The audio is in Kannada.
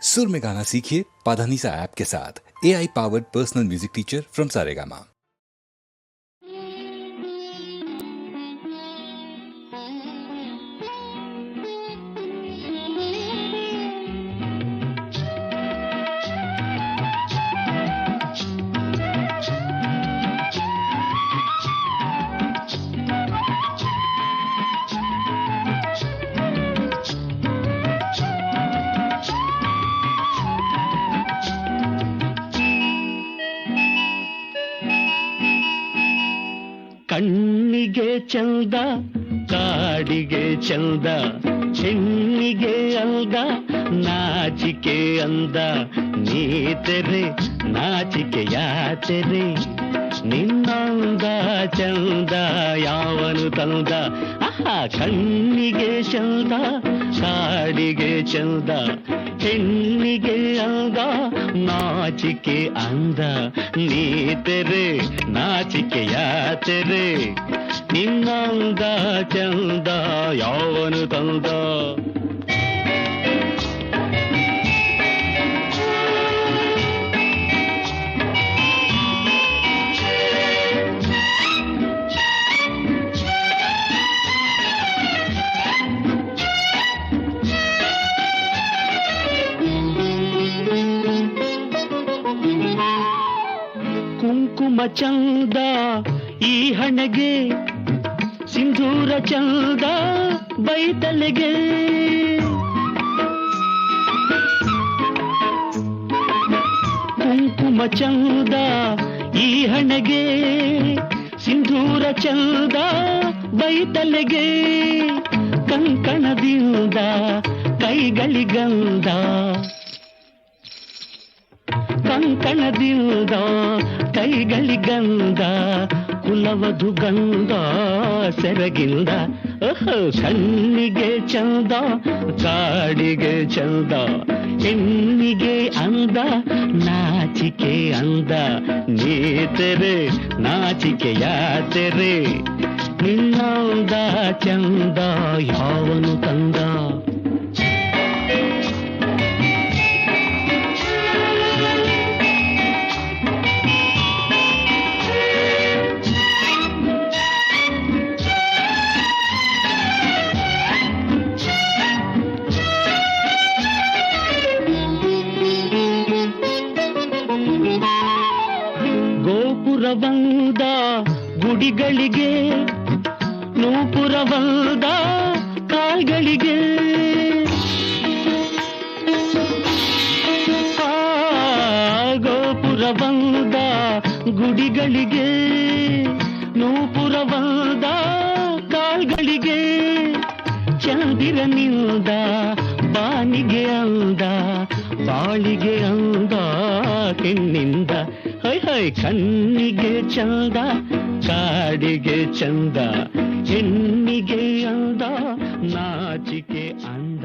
सुर में गाना सीखिए पाधानीसा ऐप के साथ। AI powered personal music teacher from Saregama. ಕಣ್ಣಿಗೆ ಚಂದ ಕಾಡಿಗೆ ಚಂದ ಹೆಣ್ಣಿಗೆ ಅಂದ ನಾಚಿಕೆ ಅಂದ ನೀತೆರೆ ನಾಚಿಕೆ ಯಾತೆರೆ ನಿನ್ನಂದ ಚಂದ ಯಾವನು ತಂದ ಆಹಾ ಕಣ್ಣಿಗೆ ಚಂದ ಕಾಡಿಗೆ ಚಂದ ಹೆಣ್ಣಿಗೆ ಅಂದ ನಾಚಿಕೆ ಅಂದ ನೀತೆರೆ ನಾಚಿಕೆ ಯಾತೆರೆ ನಿನ್ನಂದ ಚಂದ ಯಾವನು ತಂದ ಕುಂಕುಮ ಚಂದ ಈ ಹಣೆಗೆ ಸಿಂಧೂರ ಚಂದ ಬೈತಲೆಗೆ ಕುಂಕುಮ ಚಂದ ಈ ಹಣೆಗೆ ಸಿಂಧೂರ ಚಂದ ಬೈತಲೆಗೆ ಕಂಕಣದಿಂದ ಕೈಗಳಿಗಂದ ಕಂಕಣದಿಂದ ಕೈಗಳಿಗಂದ ಕುಲವಧು ಗಂಧ ಸೆರಗಿಂದ ಕಣ್ಣಿಗೆ ಚಂದ ಕಾಡಿಗೆ ಚಂದ ಹೆಣ್ಣಿಗೆ ಅಂದ ನಾಚಿಕೆ ಅಂದ ನೀತೆರೆ ನಾಚಿಕೆ ಯಾತೆರೆ ನಿನ್ನಂದ ಚಂದ ಯಾವನು ತಂದ ಗೋಪುರವಂದ ಗುಡಿಗಳಿಗೆ ನೂಪುರವಂದ ಕಾಲ್ಗಳಿಗೆ ಗೋಪುರವಂದ ಗುಡಿಗಳಿಗೆ ನೂಪುರವಂದ ಕಾಲ್ಗಳಿಗೆ ಚಂದಿರನಿಂದ ಬಾನಿಗೆ ಅಂದ ಬಾಳಿಗೆ ಅಂದ ಹೆಣ್ಣಿಂದ ಹೈ ಹೈ ಕಣ್ಣಿಗೆ ಚಂದ ಕಾಡಿಗೆ ಚಂದ ಹೆಣ್ಣಿಗೆ ಅಂದ ನಾಚಿಕೆ ಅಂದ